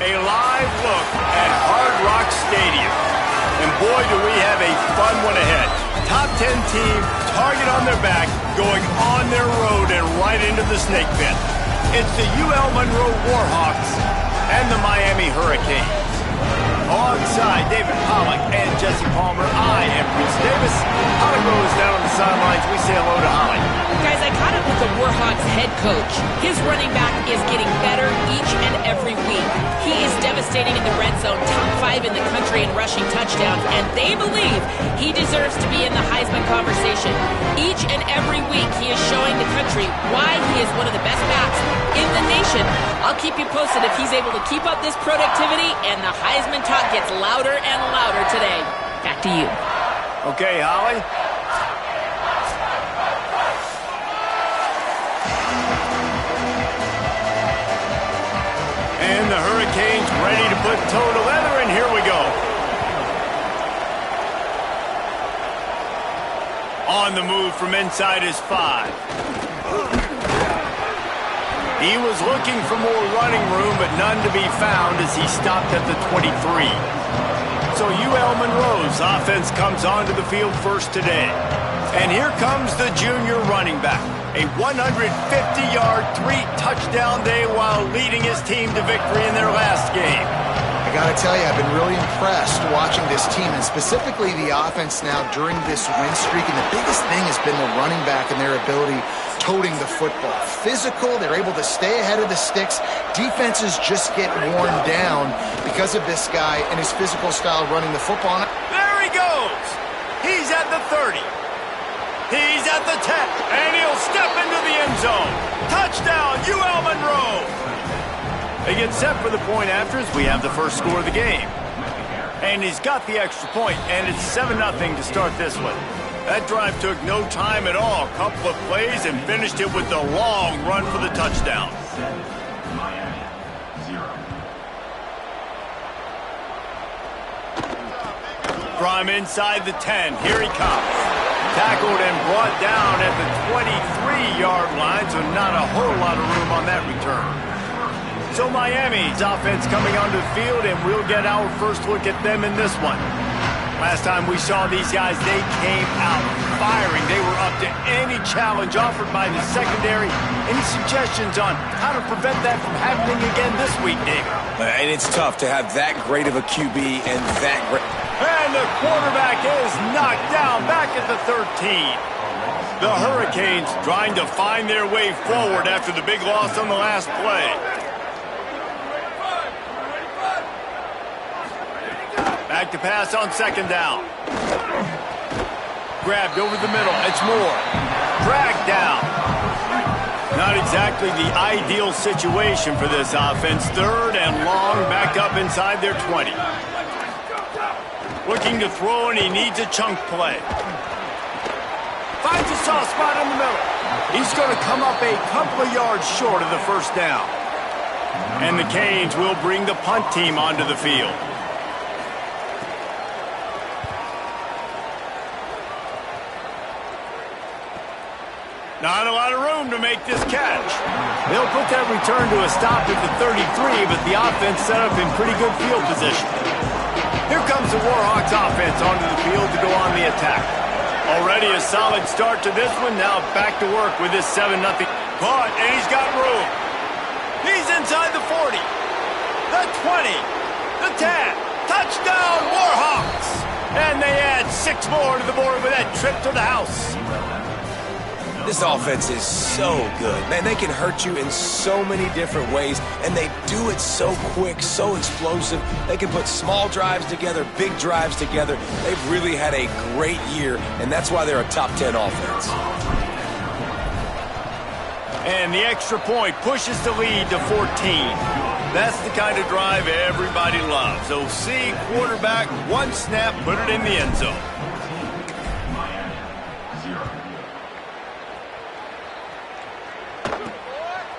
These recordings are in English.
A live look at Hard Rock Stadium. And boy, do we have a fun one ahead. Top 10 team, target on their back, going on their road and right into the snake pit. It's the UL Monroe Warhawks and the Miami Hurricanes. Alongside David Pollack and Jesse Palmer, I am Bruce Davis. Holly Rose down on the sidelines. We say hello to Holly. Guys, I caught up with the Warhawks head coach. His running back is getting better each and every week. He is devastating in the red zone, top 5 in the country in rushing touchdowns, and they believe he deserves to be in the Heisman conversation. Each and every week, he is showing the country why he is one of the best backs in the nation. I'll keep you posted if he's able to keep up this productivity, and the Heisman talk gets louder and louder today. Back to you. Okay, Holly. And the Hurricanes ready to put toe to leather, and here we go. On the move from inside his 5. He was looking for more running room, but none to be found as he stopped at the 23. So UL Monroe's offense comes onto the field first today. And here comes the junior running back. A 150-yard, 3-touchdown day while leading his team to victory in their last game. I got to tell you, I've been really impressed watching this team, and specifically the offense now during this win streak. And the biggest thing has been the running back and their ability toting the football. Physical, they're able to stay ahead of the sticks. Defenses just get worn down because of this guy and his physical style running the football. There he goes. He's at the 30. He's at the 10, and he'll step into the end zone. Touchdown, UL Monroe. They get set for the point after as we have the first score of the game. And he's got the extra point, and it's 7-0 to start this one. That drive took no time at all. A couple of plays and finished it with the long run for the touchdown. From inside the 10, here he comes. Tackled and brought down at the 23-yard line, so not a whole lot of room on that return. So Miami's offense coming onto the field, and we'll get our first look at them in this one. Last time we saw these guys, they came out firing. They were up to any challenge offered by the secondary. Any suggestions on how to prevent that from happening again this week, David? And it's tough to have that great of a QB and that great... And the quarterback is knocked down back at the 13. The Hurricanes trying to find their way forward after the big loss on the last play. Back to pass on second down. Grabbed over the middle. It's Moore. Dragged down. Not exactly the ideal situation for this offense. Third and long, back up inside their 20. Looking to throw, and he needs a chunk play. Finds a soft spot in the middle. He's going to come up a couple of yards short of the first down. And the Canes will bring the punt team onto the field. Not a lot of room to make this catch. They'll put that return to a stop at the 33, but the offense set up in pretty good field position. Here comes the Warhawks offense onto the field to go on the attack. Already a solid start to this one. Now back to work with this 7-0 punt, and he's got room. He's inside the 40, the 20, the 10. Touchdown, Warhawks! And they add 6 more to the board with that trip to the house. This offense is so good. Man, they can hurt you in so many different ways, and they do it so quick, so explosive. They can put small drives together, big drives together. They've really had a great year, and that's why they're a top 10 offense. And the extra point pushes the lead to 14. That's the kind of drive everybody loves. So see, quarterback, one snap, put it in the end zone.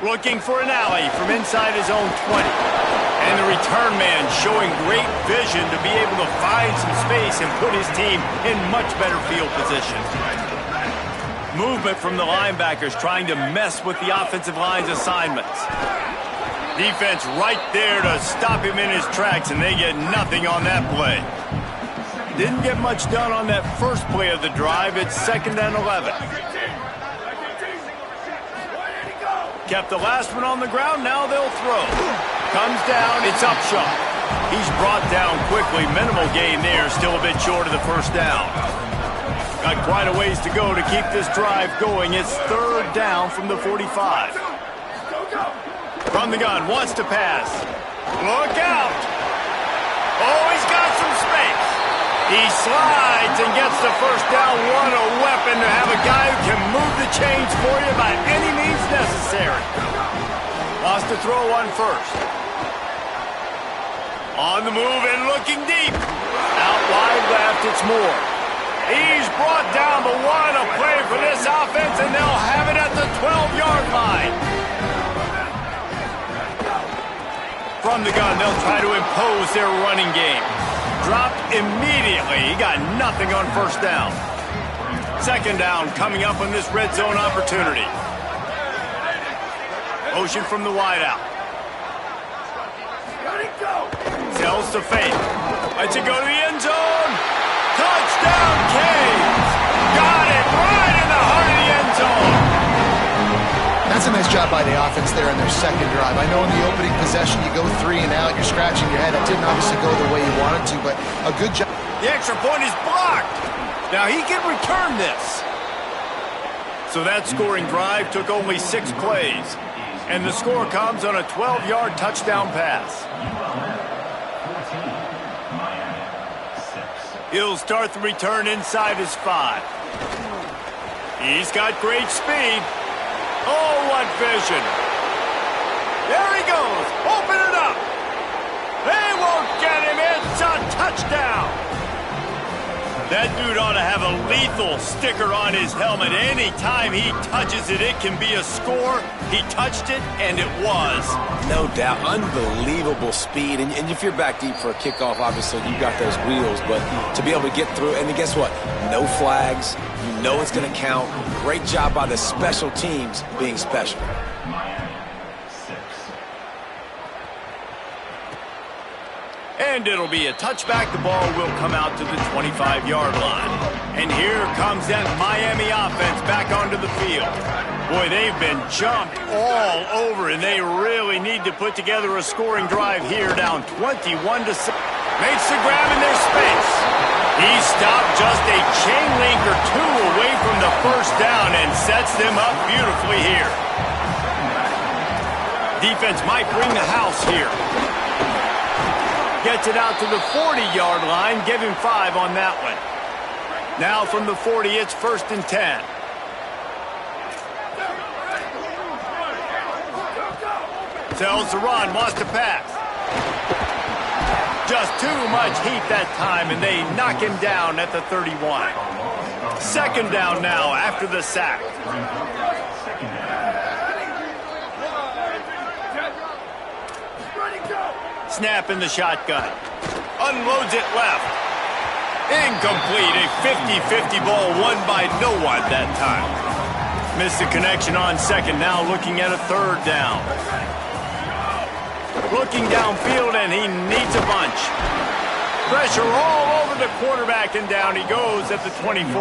Looking for an alley from inside his own 20. And the return man showing great vision to be able to find some space and put his team in much better field position. Movement from the linebackers trying to mess with the offensive line's assignments. Defense right there to stop him in his tracks, and they get nothing on that play. Didn't get much done on that first play of the drive. It's 2nd and 11. Kept the last one on the ground. Now they'll throw. Comes down. It's Upshaw. He's brought down quickly. Minimal gain there. Still a bit short of the first down. Got quite a ways to go to keep this drive going. It's 3rd down from the 45. From the gun. Wants to pass. Look out. Oh, he's got some space. He slides and gets the first down. What a weapon to have a guy who can move the chains for you by any means necessary. Lost to throw on first. On the move and looking deep. Out wide left, it's Moore. He's brought down, but what a play for this offense, and they'll have it at the 12-yard line. From the gun, they'll try to impose their running game. Dropped immediately. He got nothing on first down. 2nd down coming up on this red zone opportunity. Motion from the wideout. Sells to fake. Lets it go to the end zone. Touchdown, Canes. Got it right in the heart of the end zone. That's a nice job by the offense there in their 2nd drive. I know in the opening possession you go 3 and out, you're scratching your head. It didn't obviously go the way you wanted to, but a good job. The extra point is blocked. Now he can return this. So that scoring drive took only 6 plays. And the score comes on a 12-yard touchdown pass. He'll start the return inside his 5. He's got great speed. Oh, what vision. There he goes. Open it up. They won't get him. It's a touchdown. That dude ought to have a lethal sticker on his helmet. Anytime he touches it, it can be a score. He touched it, and it was. No doubt. Unbelievable speed. And if you're back deep for a kickoff, obviously you got those wheels. But to be able to get through, and then guess what? No flags. You know it's going to count. Great job by the special teams being special. And it'll be a touchback. The ball will come out to the 25-yard line. And here comes that Miami offense back onto the field. Boy, they've been jumped all over, and they really need to put together a scoring drive here, down 21-6. Makes the grab in their space. He stopped just a chain link or 2 away from the first down and sets them up beautifully here. Defense might bring the house here. Gets it out to the 40-yard line. Give him 5 on that one. Now from the 40, it's 1st and 10. Tells the run, wants to pass. Just too much heat that time, and they knock him down at the 31. 2nd down now after the sack. Snap in the shotgun. Unloads it left. Incomplete. A 50-50 ball won by no one that time. Missed the connection on 2nd. Now looking at a 3rd down. Looking downfield, and he needs a bunch. Pressure all over the quarterback, and down he goes at the 24.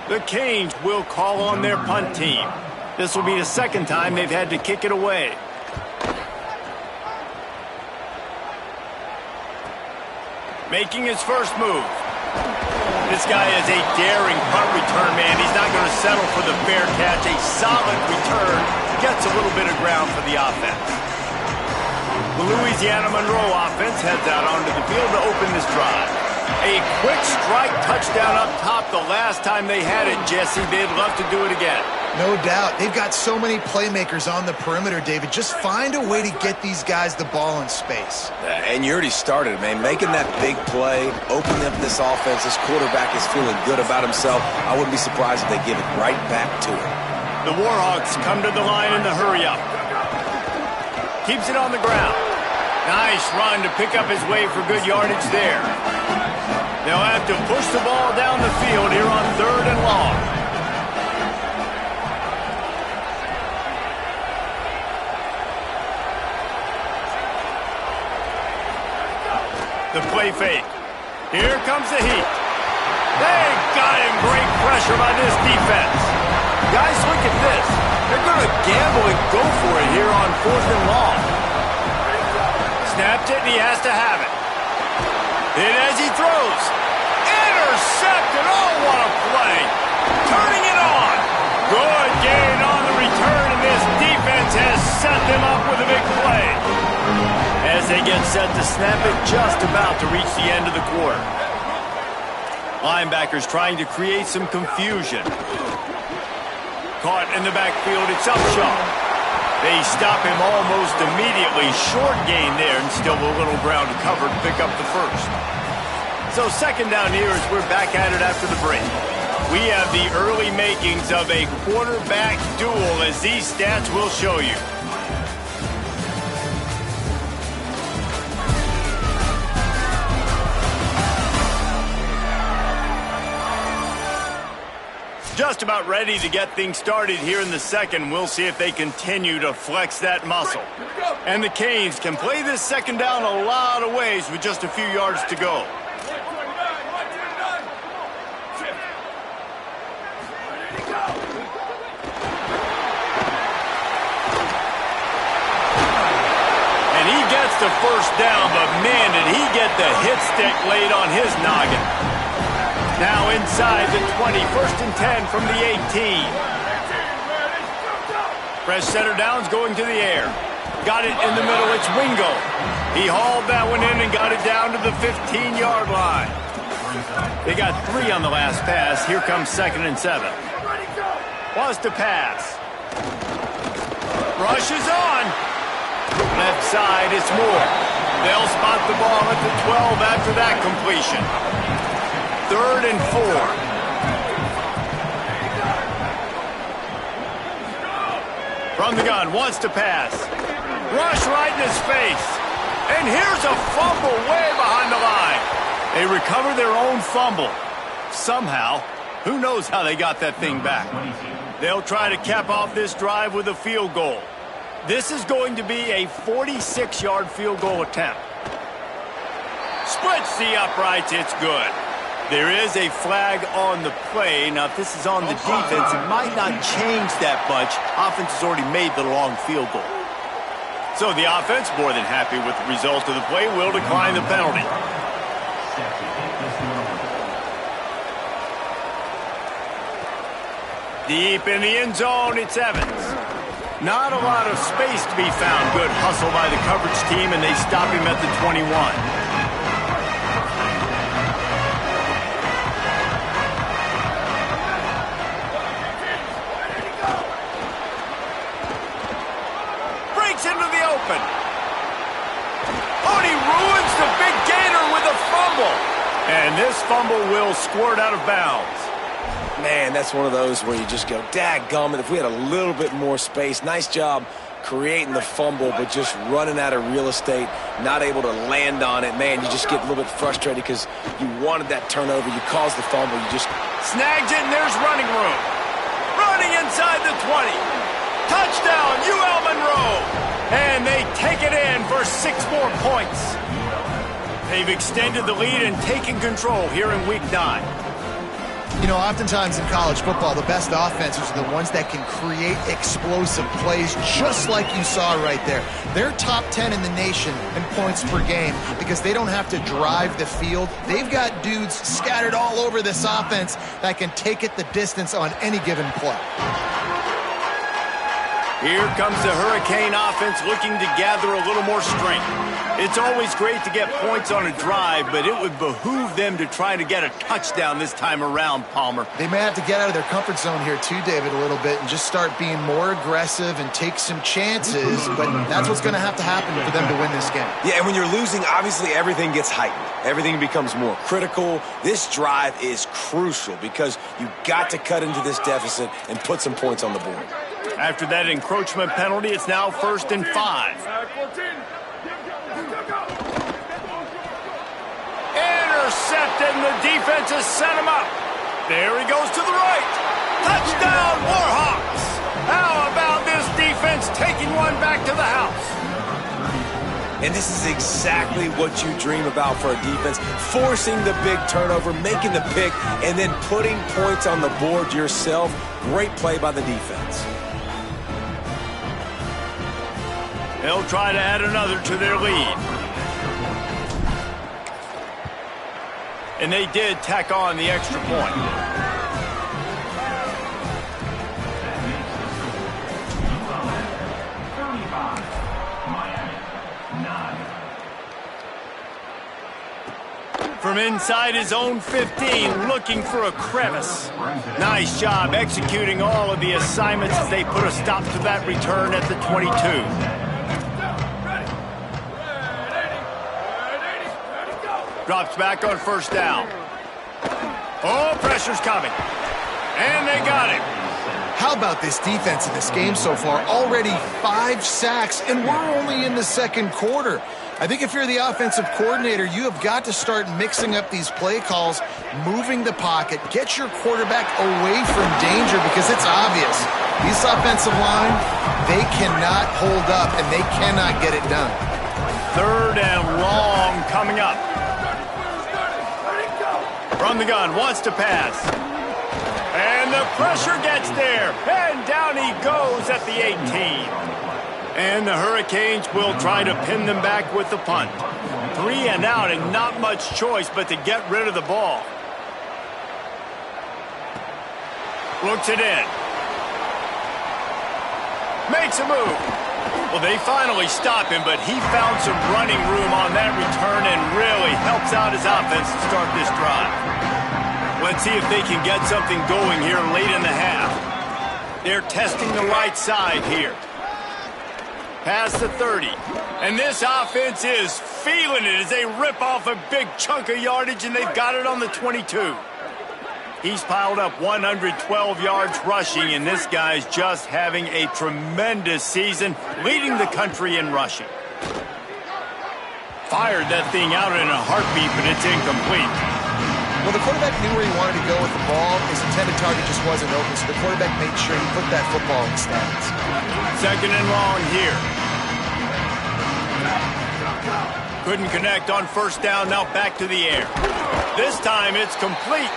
The Canes will call on their punt team. This will be the 2nd time they've had to kick it away. Making his first move. This guy is a daring punt return man. He's not going to settle for the fair catch. A solid return. Gets a little bit of ground for the offense. The Louisiana Monroe offense heads out onto the field to open this drive. A quick strike touchdown up top the last time they had it, Jesse. They'd love to do it again. No doubt. They've got so many playmakers on the perimeter, David. Just find a way to get these guys the ball in space. And you already started, man. Making that big play, opening up this offense. This quarterback is feeling good about himself. I wouldn't be surprised if they give it right back to him. The Warhawks come to the line in the hurry-up. Keeps it on the ground. Nice run to pick up his way for good yardage there. They'll have to push the ball down the field here on 3rd and long. The play fake. Here comes the heat. They got him. Great pressure by this defense. Guys, look at this. They're going to gamble and go for it here on 4th and long. Snapped it, and he has to have it. And as he throws, intercepted. Oh, what a play. Turning it on. Good gain on the return, and this defense has set them up with a big play. As they get set to snap it, just about to reach the end of the quarter. Linebackers trying to create some confusion. Caught in the backfield, it's Upshaw. They stop him almost immediately. Short gain there, and still a little ground to cover to pick up the first. So second down here as we're back at it after the break. We have the early makings of a quarterback duel, as these stats will show you. Just about ready to get things started here in the second. We'll see if they continue to flex that muscle. And the Canes can play this second down a lot of ways with just a few yards to go. And he gets the first down, but man, did he get the hit stick laid on his noggin. Now inside the 20, 1st and 10 from the 18. Fresh center downs going to the air. Got it in the middle, it's Wingo. He hauled that one in and got it down to the 15-yard line. They got 3 on the last pass. Here comes 2nd and 7. Wants to pass. Rush is on. Left side, it's Moore. They'll spot the ball at the 12 after that completion. 3rd and 4. From the gun, wants to pass. Rush right in his face. And here's a fumble way behind the line. They recover their own fumble. Somehow, who knows how they got that thing back. They'll try to cap off this drive with a field goal. This is going to be a 46-yard field goal attempt. Splits the uprights, it's good. There is a flag on the play. Now, if this is on the defense, it might not change that much. Offense has already made the long field goal. So the offense, more than happy with the result of the play, will decline the penalty. Deep in the end zone, it's Evans. Not a lot of space to be found. Good hustle by the coverage team, and they stop him at the 21. Into the open. Oh, and he ruins the big gainer with a fumble. And this fumble will squirt out of bounds. Man, that's one of those where you just go, dadgummit, if we had a little bit more space. Nice job creating the fumble, but just running out of real estate, not able to land on it. Man, you just get a little bit frustrated because you wanted that turnover. You caused the fumble. You just snagged it, and there's running room. Running inside the 20. Touchdown, UL Monroe. And they take it in for 6 more points. They've extended the lead and taken control here in Week 9. You know, oftentimes in college football, the best offenses are the ones that can create explosive plays, just like you saw right there. They're top 10 in the nation in points per game because they don't have to drive the field. They've got dudes scattered all over this offense that can take it the distance on any given play. Here comes the Hurricane offense looking to gather a little more strength. It's always great to get points on a drive, but it would behoove them to try to get a touchdown this time around, Palmer. They may have to get out of their comfort zone here too, David, a little bit and just start being more aggressive and take some chances, but that's what's going to have to happen for them to win this game. Yeah, and when you're losing, obviously everything gets heightened. Everything becomes more critical. This drive is crucial because you've got to cut into this deficit and put some points on the board. After that encroachment penalty, it's now 1st and 5. Intercepted, and the defense has set him up. There he goes to the right. Touchdown, Warhawks. How about this defense taking one back to the house? And this is exactly what you dream about for a defense, forcing the big turnover, making the pick, and then putting points on the board yourself. Great play by the defense. They'll try to add another to their lead. And they did tack on the extra point. From inside his own 15, looking for a crevice. Nice job executing all of the assignments as they put a stop to that return at the 22. Drops back on first down. Oh, pressure's coming. And they got him. How about this defense in this game so far? Already 5 sacks, and we're only in the second quarter. I think if you're the offensive coordinator, you have got to start mixing up these play calls, moving the pocket, get your quarterback away from danger, because it's obvious. This offensive line, they cannot hold up, and they cannot get it done. 3rd and long coming up. From the gun, wants to pass. And the pressure gets there. And down he goes at the 18. And the Hurricanes will try to pin them back with the punt. 3 and out, and not much choice but to get rid of the ball. Looks it in. Makes a move. Well, they finally stop him, but he found some running room on that return and really helps out his offense to start this drive. Let's see if they can get something going here late in the half. They're testing the right side here. Past the 30. And this offense is feeling it as they rip off a big chunk of yardage, and they've got it on the 22. He's piled up 112 yards rushing, and this guy's just having a tremendous season, leading the country in rushing. Fired that thing out in a heartbeat, but it's incomplete. Well, the quarterback knew where he wanted to go with the ball. His intended target just wasn't open, so the quarterback made sure he put that football in the stands. 2nd and long here. Couldn't connect on first down, now back to the air. This time it's complete.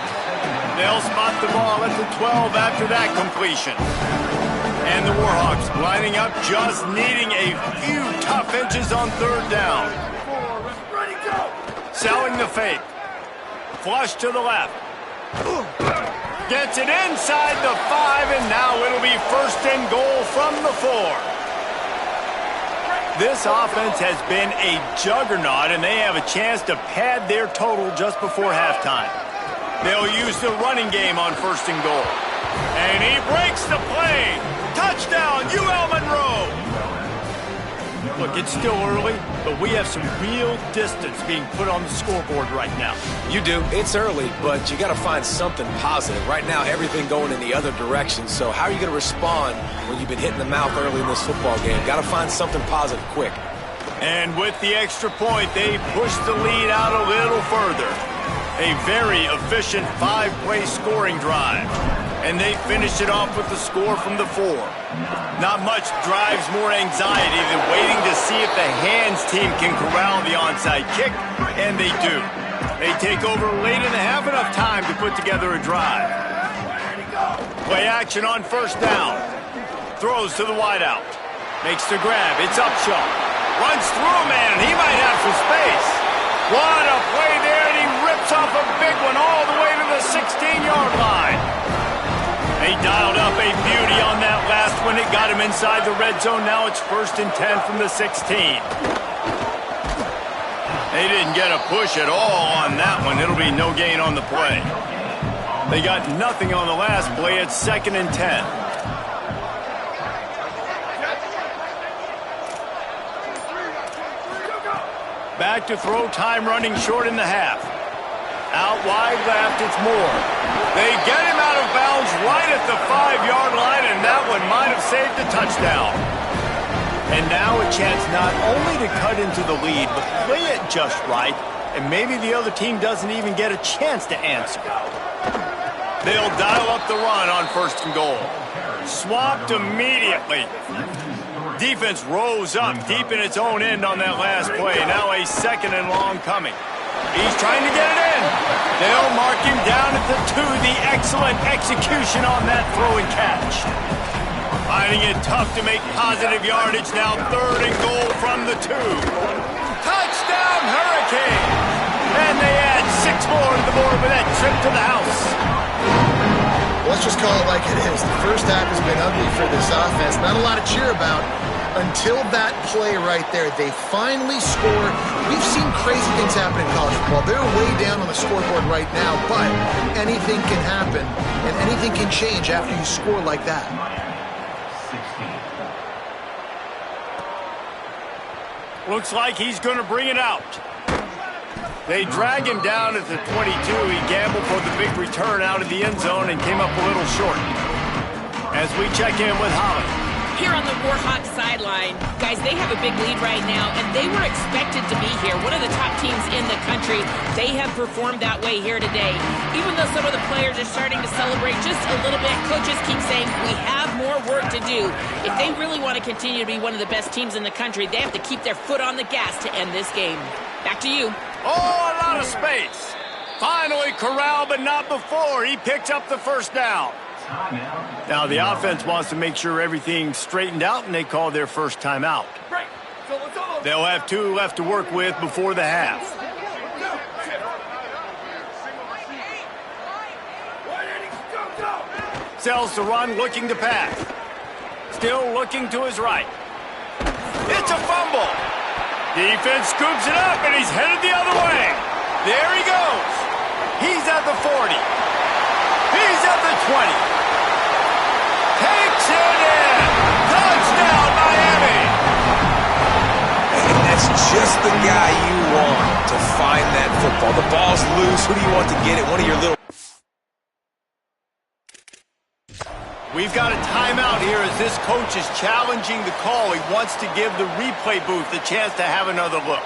They'll spot the ball at the 12 after that completion. And the Warhawks lining up, just needing a few tough inches on 3rd down. Selling the fake. Flush to the left. Gets it inside the 5, and now it'll be 1st and goal from the 4. This offense has been a juggernaut, and they have a chance to pad their total just before halftime. They'll use the running game on 1st and goal. And he breaks the play. Touchdown, UL Monroe. Look, it's still early, but we have some real distance being put on the scoreboard right now. You do. It's early, but you got to find something positive. Right now, everything going in the other direction. So how are you going to respond when you've been hit in the mouth early in this football game? Got to find something positive quick. And with the extra point, they push the lead out a little further. A very efficient 5-play scoring drive. And they finish it off with the score from the 4. Not much drives more anxiety than waiting to see if the hands team can corral the onside kick, and they do. They take over late in the half, enough time to put together a drive. Play action on 1st down. Throws to the wideout. Makes the grab. It's Upshaw. Runs through a man, and he might have some space. What a play there, and he rips off a big one all the way to the 16-yard line. They dialed up a beauty on that last one. It got him inside the red zone. Now it's 1st and 10 from the 16. They didn't get a push at all on that one. It'll be no gain on the play. They got nothing on the last play. It's 2nd and 10. Back to throw, time running short in the half. Out wide left, it's Moore. They get him out of bounds right at the 5-yard line, and that one might have saved a touchdown. And now a chance not only to cut into the lead, but play it just right, and maybe the other team doesn't even get a chance to answer. They'll dial up the run on 1st and goal. Swapped immediately. Defense rose up deep in its own end on that last play. Now a 2nd and long coming. He's trying to get it in. They'll mark him down at the 2. The excellent execution on that throw and catch. Finding it tough to make positive yardage. Now 3rd and goal from the 2. Touchdown, Hurricane! And they add 6 more to the board with that trip to the house. Let's just call it like it is. The first half has been ugly for this offense. Not a lot to cheer about until that play right there. They finally score. We've seen crazy things happen in college football. They're way down on the scoreboard right now, but anything can happen, and anything can change after you score like that. Looks like he's going to bring it out. They drag him down at the 22. He gambled for the big return out of the end zone and came up a little short. As we check in with Holly. Here on the Warhawks sideline, guys, they have a big lead right now, and they were expected to be here. One of the top teams in the country. They have performed that way here today. Even though some of the players are starting to celebrate just a little bit, coaches keep saying, we have more work to do. If they really want to continue to be one of the best teams in the country, they have to keep their foot on the gas to end this game. Back to you. Oh, a lot of space. Finally corralled, but not before. He picks up the 1st down. Now the offense wants to make sure everything's straightened out, and they call their first timeout. They'll have 2 left to work with before the half. Sells to run, looking to pass. Still looking to his right. It's a fumble. Defense scoops it up, and he's headed the other way. There he goes. He's at the 40. He's at the 20. Takes it in. Touchdown, Miami. And that's just the guy you want to find that football. The ball's loose. Who do you want to get it? One of your little... We've got a timeout here as this coach is challenging the call. He wants to give the replay booth the chance to have another look.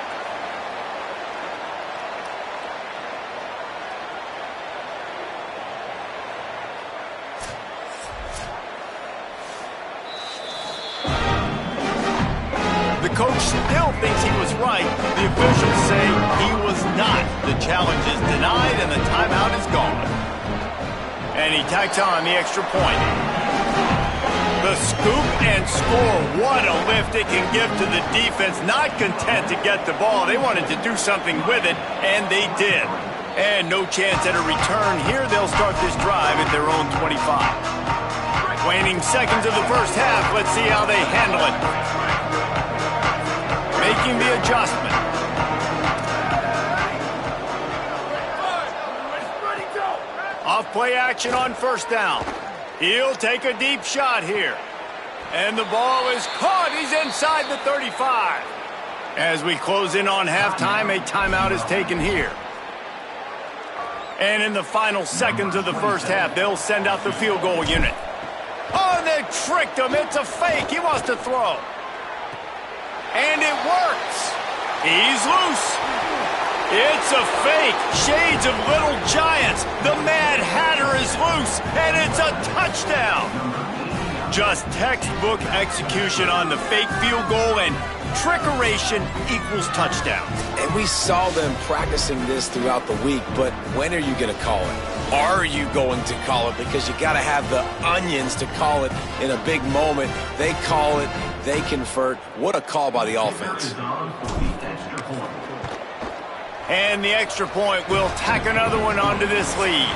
The coach still thinks he was right. The officials say he was not. The challenge is denied and the timeout is gone. And he tacks on the extra point. The scoop and score. What a lift it can give to the defense. Not content to get the ball. They wanted to do something with it, and they did. And no chance at a return here. They'll start this drive at their own 25. Waning seconds of the first half. Let's see how they handle it. Making the adjustment. Off play action on 1st down. He'll take a deep shot here. And the ball is caught. He's inside the 35. As we close in on halftime, a timeout is taken here. And in the final seconds of the first half, they'll send out the field goal unit. Oh, and they tricked him. It's a fake. He wants to throw. And it works. He's loose. It's a fake. Shades of Little Giants. The Mad Hatter is loose, and it's a touchdown. Just textbook execution on the fake field goal, and trickeration equals touchdown. And we saw them practicing this throughout the week, but when are you going to call it? Are you going to call it? Because you got to have the onions to call it in a big moment. They call it. They convert. What a call by the offense. And the extra point will tack another one onto this lead.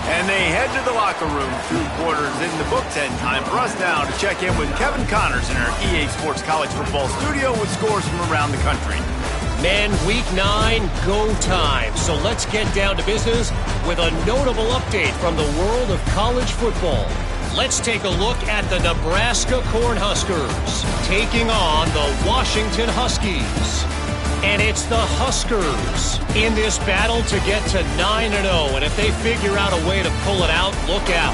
And they head to the locker room. 2 quarters in the books, and time for us now to check in with Kevin Connors in our EA Sports College Football studio with scores from around the country. Men, week 9, go time. So let's get down to business with a notable update from the world of college football. Let's take a look at the Nebraska Cornhuskers taking on the Washington Huskies. And it's the Huskers in this battle to get to 9-0. And if they figure out a way to pull it out, look out.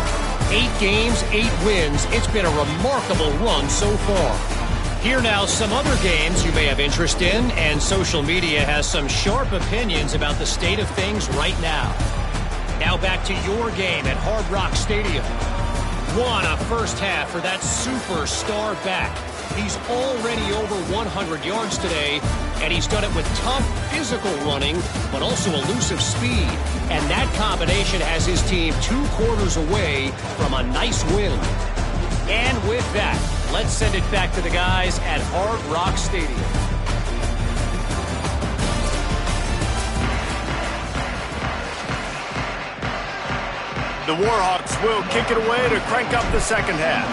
8 games, 8 wins. It's been a remarkable run so far. Here now, some other games you may have interest in, and social media has some sharp opinions about the state of things right now. Now back to your game at Hard Rock Stadium. What a first half for that superstar back. He's already over 100 yards today, and he's done it with tough physical running, but also elusive speed. And that combination has his team 2 quarters away from a nice win. And with that, let's send it back to the guys at Hard Rock Stadium. The Warhawks will kick it away to crank up the second half.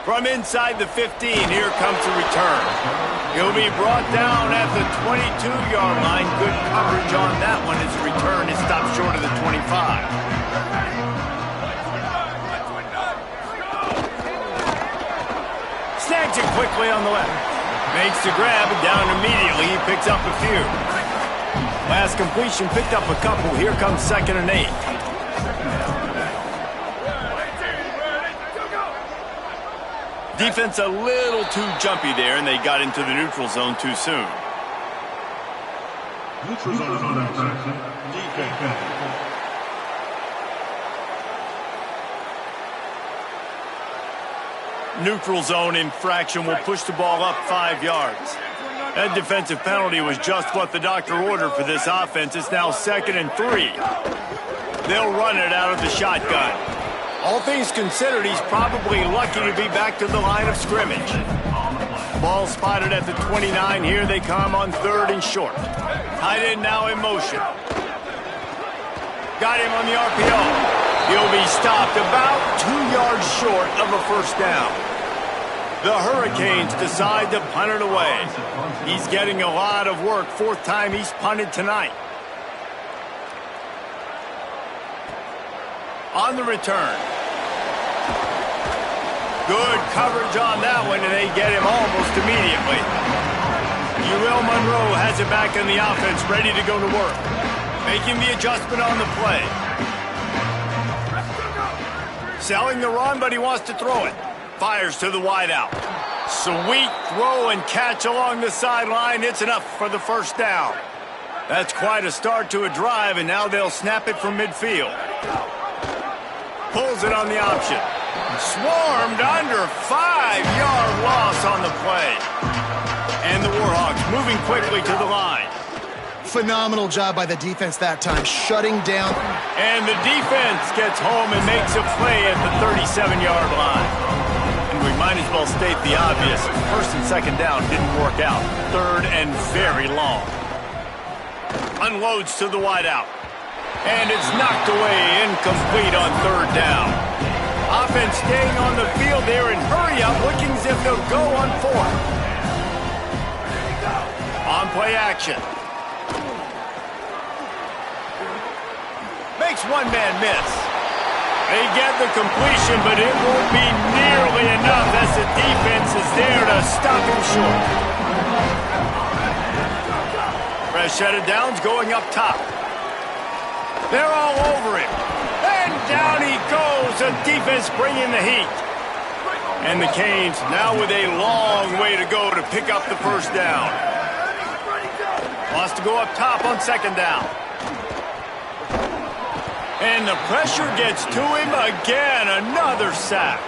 From inside the 15, here comes the return. He'll be brought down at the 22-yard line. Good coverage on that one. His return is stopped short of the 25. Snags it quickly on the left. Makes the grab, and down immediately. He picks up a few. Last completion picked up a couple. Here comes 2nd and 8. Defense a little too jumpy there, and they got into the neutral zone too soon. Neutral zone infraction. Defense. Neutral zone infraction will push the ball up 5 yards. That defensive penalty was just what the doctor ordered for this offense. It's now 2nd and 3. They'll run it out of the shotgun. All things considered, he's probably lucky to be back to the line of scrimmage. Ball spotted at the 29. Here they come on 3rd and short. Tight end now in motion. Got him on the RPO. He'll be stopped about 2 yards short of a first down. The Hurricanes decide to punt it away. He's getting a lot of work. 4th time he's punted tonight. On the return. Good coverage on that one, and they get him almost immediately. Monroe has it back in the offense, ready to go to work. Making the adjustment on the play. Selling the run, but he wants to throw it. Fires to the wideout. Sweet throw and catch along the sideline. It's enough for the first down. That's quite a start to a drive, and now they'll snap it from midfield. Pulls it on the option. Swarmed under. 5-yard loss on the play. And the Warhawks moving quickly to the line. Phenomenal job by the defense that time, shutting down. And the defense gets home and makes a play at the 37-yard line. And we might as well state the obvious. 1st and 2nd down didn't work out. 3rd and very long. Unloads to the wideout. And it's knocked away, incomplete on 3rd down. Offense staying on the field there and hurry up, looking as if they'll go on 4th. On play action. Makes one man miss. They get the completion, but it won't be nearly enough as the defense is there to stop him short. Fresh set of downs going up top. They're all over him. And down he goes. The defense bringing the heat. And the Canes now with a long way to go to pick up the first down. Wants to go up top on 2nd down. And the pressure gets to him again. Another sack.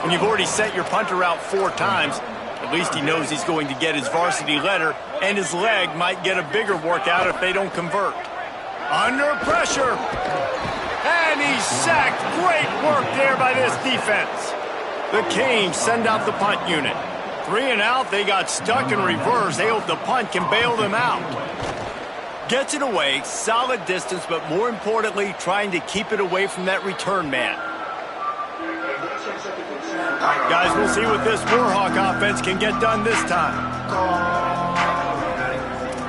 When you've already sent your punter out 4 times, at least he knows he's going to get his varsity letter, and his leg might get a bigger workout if they don't convert. Under pressure. And he's sacked. Great work there by this defense. The Canes send out the punt unit. 3 and out. They got stuck in reverse. They hope the punt can bail them out. Gets it away, solid distance, but more importantly, trying to keep it away from that return man. Guys, we'll see what this Warhawk offense can get done this time.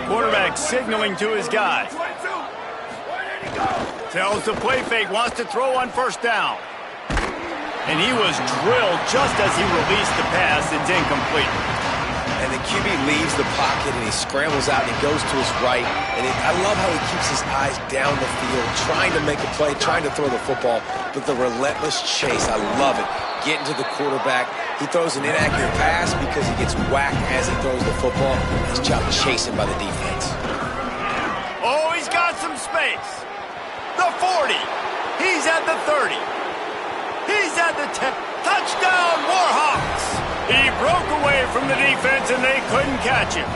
Quarterback signaling to his guy. Tells the play fake, wants to throw on 1st down. And he was drilled just as he released the pass. It's incomplete. And the QB leaves the pocket, and he scrambles out, and he goes to his right. And I love how he keeps his eyes down the field, trying to make a play, trying to throw the football, but the relentless chase, I love it. Getting to the quarterback. He throws an inaccurate pass because he gets whacked as he throws the football. Nice job chasing by the defense. Oh, he's got some space. The 40. He's at the 30. He's at the 10. Touchdown, Warhawks! He broke away from the defense, and they couldn't catch him.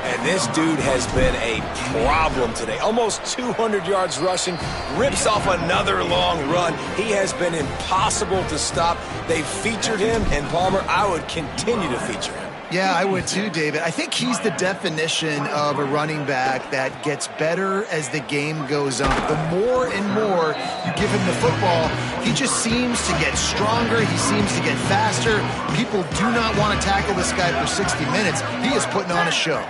And this dude has been a problem today. Almost 200 yards rushing, rips off another long run. He has been impossible to stop. They've featured him, and Palmer, I would continue to feature him. Yeah, I would too, David. I think he's the definition of a running back that gets better as the game goes on. The more and more you give him the football, he just seems to get stronger. He seems to get faster. People do not want to tackle this guy for 60 minutes. He is putting on a show.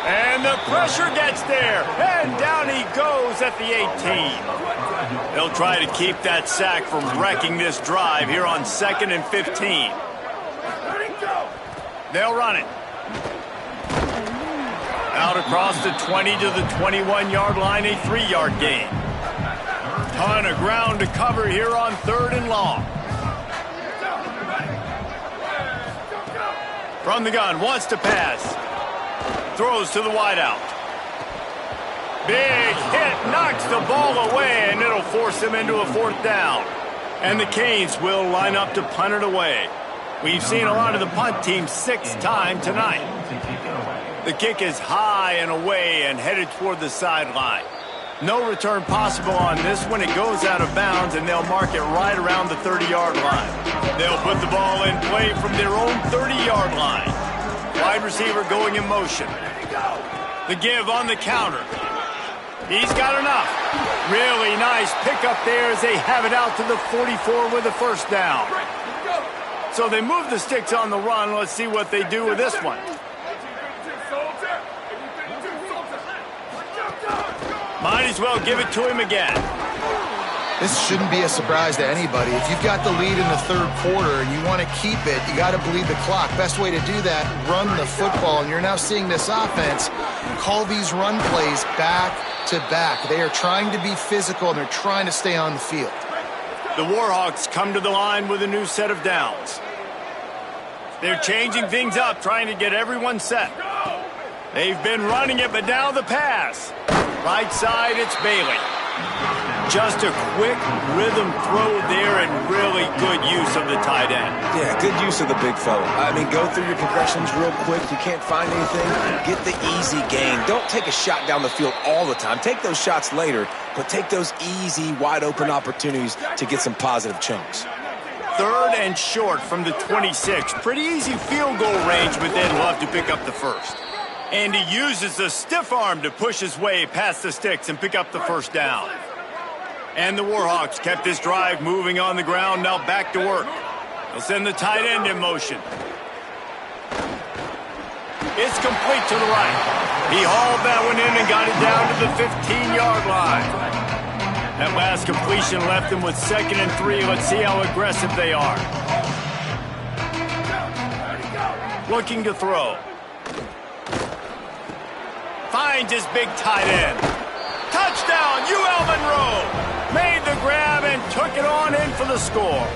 And the pressure gets there, and down he goes at the 18. They'll try to keep that sack from wrecking this drive here on 2nd and 15. They'll run it. Out across the 20 to the 21-yard line, a 3-yard gain. Ton of ground to cover here on 3rd and long. From the gun, wants to pass. Throws to the wideout. Big hit, knocks the ball away, and it'll force him into a 4th down. And the Canes will line up to punt it away. We've seen a lot of the punt team 6th time tonight. The kick is high and away and headed toward the sideline. No return possible on this one. It goes out of bounds, and they'll mark it right around the 30-yard line. They'll put the ball in play from their own 30-yard line. Wide receiver going in motion. The give on the counter. He's got enough. Really nice pickup there as they have it out to the 44 with a 1st down. So they move the sticks on the run. Let's see what they do with this one. Might as well give it to him again. This shouldn't be a surprise to anybody. If you've got the lead in the 3rd quarter and you want to keep it, you got to bleed the clock. Best way to do that, run the football. And you're now seeing this offense call these run plays back to back. They are trying to be physical, and they're trying to stay on the field. The Warhawks come to the line with a new set of downs. They're changing things up, trying to get everyone set. They've been running it, but now the pass. Right side, it's Bailey. Just a quick rhythm throw there, and really good use of the tight end. Yeah, good use of the big fella. I mean, go through your progressions real quick. You can't find anything, get the easy gain. Don't take a shot down the field all the time. Take those shots later, but take those easy, wide-open opportunities to get some positive chunks. 3rd and short from the 26. Pretty easy field goal range, but they'd love to pick up the 1st. And he uses the stiff arm to push his way past the sticks and pick up the 1st down. And the Warhawks kept this drive moving on the ground, now back to work. They'll send the tight end in motion. It's complete to the right. He hauled that one in and got it down to the 15-yard line. That last completion left them with 2nd and 3. Let's see how aggressive they are. Looking to throw. Finds his big tight end. Touchdown, UL Monroe! Made the grab and took it on in for the score.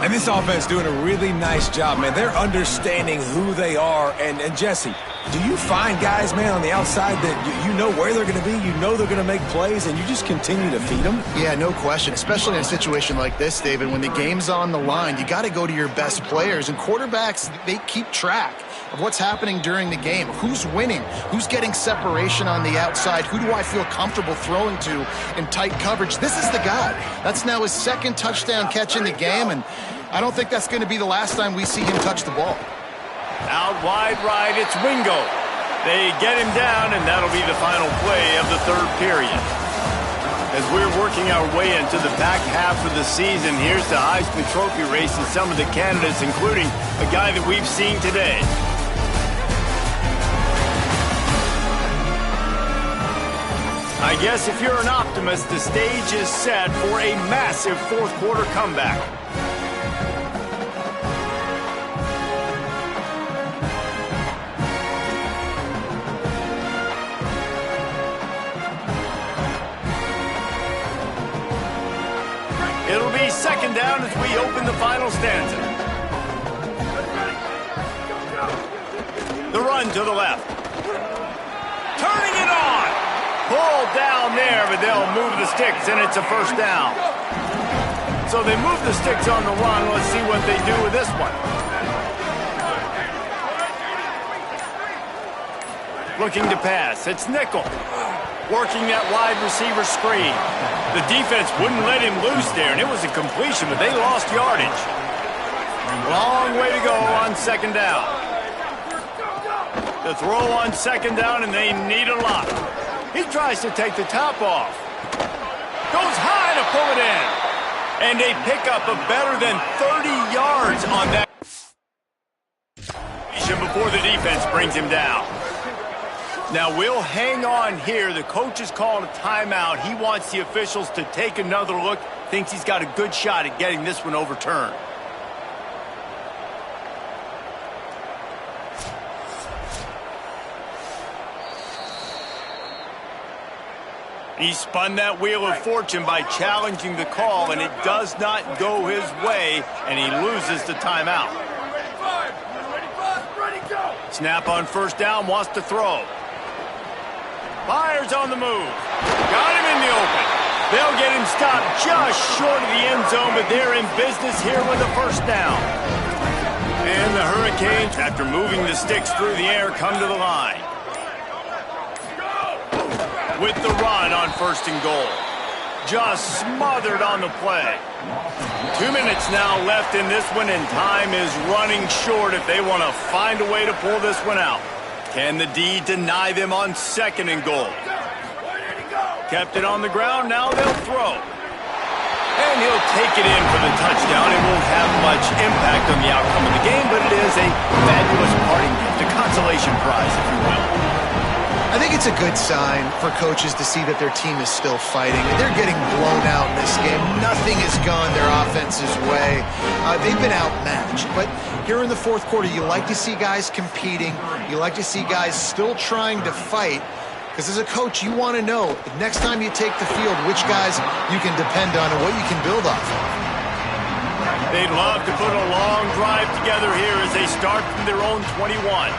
And this offense doing a really nice job, man. They're understanding who they are. And Jesse, do you find guys, man, on the outside that you know where they're going to be, you know they're going to make plays, and you just continue to feed them? Yeah, no question, especially in a situation like this, David. When the game's on the line, you got to go to your best players. And quarterbacks, they keep track of what's happening during the game. Who's winning? Who's getting separation on the outside? Who do I feel comfortable throwing to in tight coverage? This is the guy. That's now his 2nd touchdown catch in the game, and I don't think that's going to be the last time we see him touch the ball. Out wide right, it's Wingo. They get him down, and that'll be the final play of the 3rd period. As we're working our way into the back half of the season, here's the Heisman Trophy race and some of the candidates, including a guy that we've seen today. I guess if you're an optimist, the stage is set for a massive 4th quarter comeback. It'll be 2nd down as we open the final stanza. The run to the left. Turning it on. Pulled down there, but they'll move the sticks, and it's a first down. So they move the sticks on the run. Let's see what they do with this one. Looking to pass. It's nickel. Working that wide receiver screen. The defense wouldn't let him loose there, and it was a completion, but they lost yardage. Long way to go on second down. The throw on second down, and they need a lot. He tries to take the top off. Goes high to pull it in. And they pick up a better than 30 yards on that before the defense brings him down. Now we'll hang on here. The coach has called a timeout. He wants the officials to take another look. Thinks he's got a good shot at getting this one overturned. He spun that wheel of fortune by challenging the call, and it does not go his way, and he loses the timeout. Snap on first down, wants to throw. Fires on the move. Got him in the open. They'll get him stopped just short of the end zone, but they're in business here with a first down. And the Hurricanes, after moving the sticks through the air, come to the line. With the run on first and goal. Just smothered on the play. 2 minutes now left in this one, and time is running short if they want to find a way to pull this one out. Can the D deny them on second and goal? Kept it on the ground, now they'll throw. And he'll take it in for the touchdown. It won't have much impact on the outcome of the game, but it is a fabulous parting gift, a consolation prize, if you will. I think it's a good sign for coaches to see that their team is still fighting. They're getting blown out in this game. Nothing has gone their offense's way. They've been outmatched. But here in the fourth quarter, you like to see guys competing. You like to see guys still trying to fight. Because as a coach, you want to know, next time you take the field, which guys you can depend on and what you can build off of. They'd love to put a long drive together here as they start from their own 21.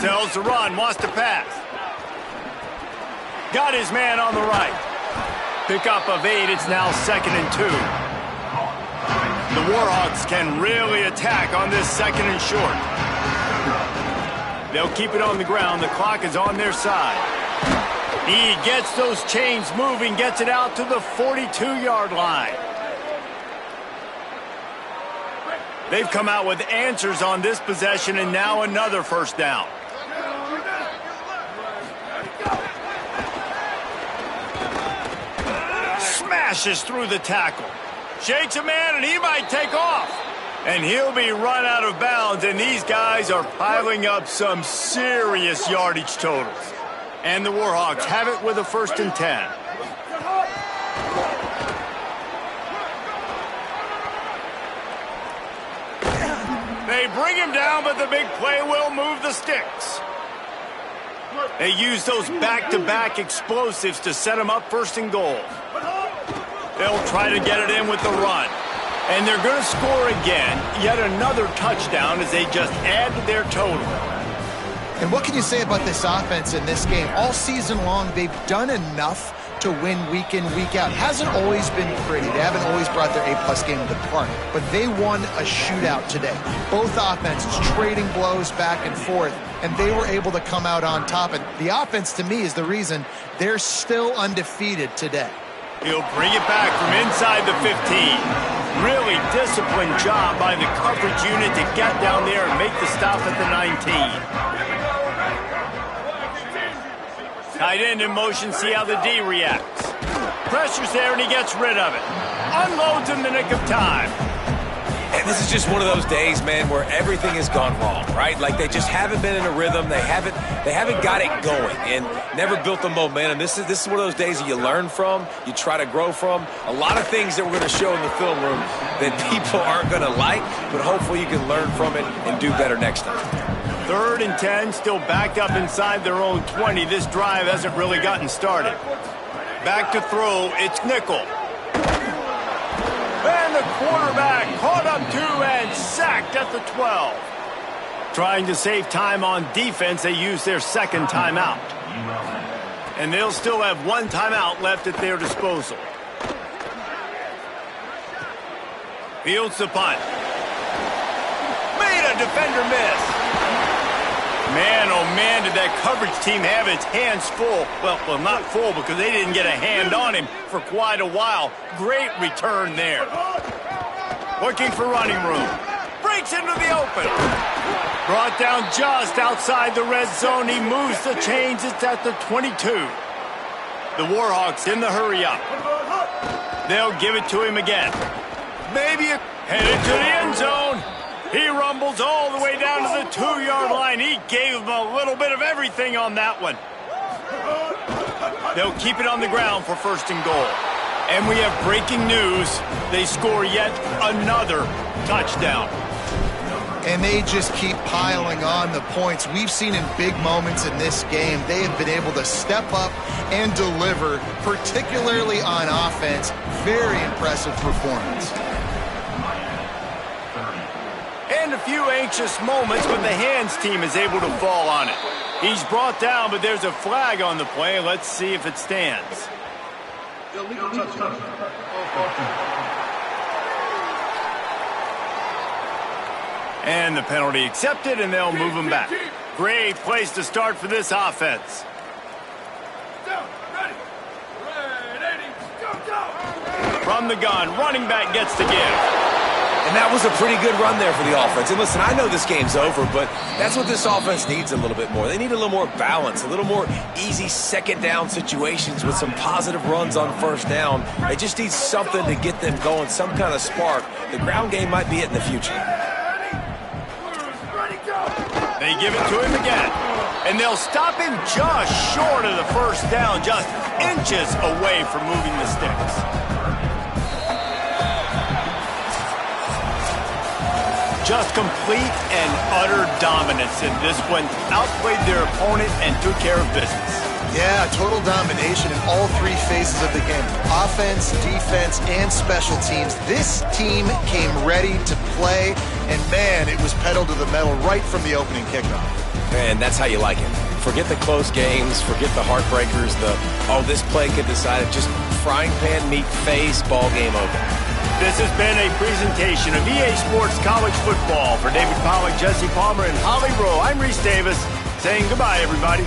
Tells the run, wants to pass. Got his man on the right. Pickup of 8, it's now 2nd and 2. The Warhawks can really attack on this 2nd and short. They'll keep it on the ground, the clock is on their side. He gets those chains moving, gets it out to the 42-yard line. They've come out with answers on this possession, and now another first down. Smashes through the tackle. Shakes a man, and he might take off. And he'll be run out of bounds, and these guys are piling up some serious yardage totals. And the Warhawks have it with a 1st and 10. They bring him down, but the big play will move the sticks. They use those back-to-back explosives to set them up 1st and goal. They'll try to get it in with the run. And they're going to score again, yet another touchdown as they just add to their total. And what can you say about this offense in this game? All season long, they've done enough to win week in, week out. Hasn't always been pretty. They haven't always brought their A-plus game to the park. But they won a shootout today. Both offenses trading blows back and forth, and they were able to come out on top. And the offense, to me, is the reason they're still undefeated today. He'll bring it back from inside the 15. Really disciplined job by the coverage unit to get down there and make the stop at the 19. Tight end in motion, see how the D reacts. Pressure's there, and he gets rid of it. Unloads in the nick of time. And this is just one of those days, man, where everything has gone wrong, right? Like they just haven't been in a rhythm. They haven't got it going and never built the momentum. This is one of those days that you learn from, you try to grow from. A lot of things that we're going to show in the film room that people aren't going to like, but hopefully you can learn from it and do better next time. 3rd and 10, still backed up inside their own 20. This drive hasn't really gotten started. Back to throw, it's nickel. And And the quarterback caught up to and sacked at the 12. Trying to save time on defense, they use their second timeout. And they'll still have one timeout left at their disposal. Fields the punt. Made a defender miss. Man, oh man, did that coverage team have its hands full. Well, not full because they didn't get a hand on him for quite a while. Great return there. Looking for running room. Breaks into the open. Brought down just outside the red zone. He moves the chains. It's at the 22. The Warhawks in the hurry up. They'll give it to him again. Maybe headed to the end zone. He rumbles all the way down to the 2-yard line. He gave him a little bit of everything on that one. They'll keep it on the ground for first and goal. And we have breaking news. They score yet another touchdown. And they just keep piling on the points. We've seen in big moments in this game, they have been able to step up and deliver, particularly on offense. Very impressive performance. And a few anxious moments, but the hands team is able to fall on it. He's brought down, but there's a flag on the play. Let's see if it stands. Illegal touchdown. And the penalty accepted, and they'll move him back. Great place to start for this offense. From the gun, running back gets the give. And that was a pretty good run there for the offense. And listen, I know this game's over, but that's what this offense needs a little bit more. They need a little more balance, a little more easy second down situations with some positive runs on first down. They just need something to get them going, some kind of spark. The ground game might be it in the future. They give it to him again. And they'll stop him just short of the first down, just inches away from moving the sticks. Just complete and utter dominance in this one. Outplayed their opponent and took care of business. Yeah, total domination in all three phases of the game. Offense, defense, and special teams. This team came ready to play, and man, it was pedal to the metal right from the opening kickoff. And that's how you like it. Forget the close games, forget the heartbreakers, this play could decide it. Just frying pan meet face, ball game over. This has been a presentation of EA Sports College Football. For David Pollack, Jesse Palmer, and Holly Rowe, I'm Reese Davis saying goodbye, everybody.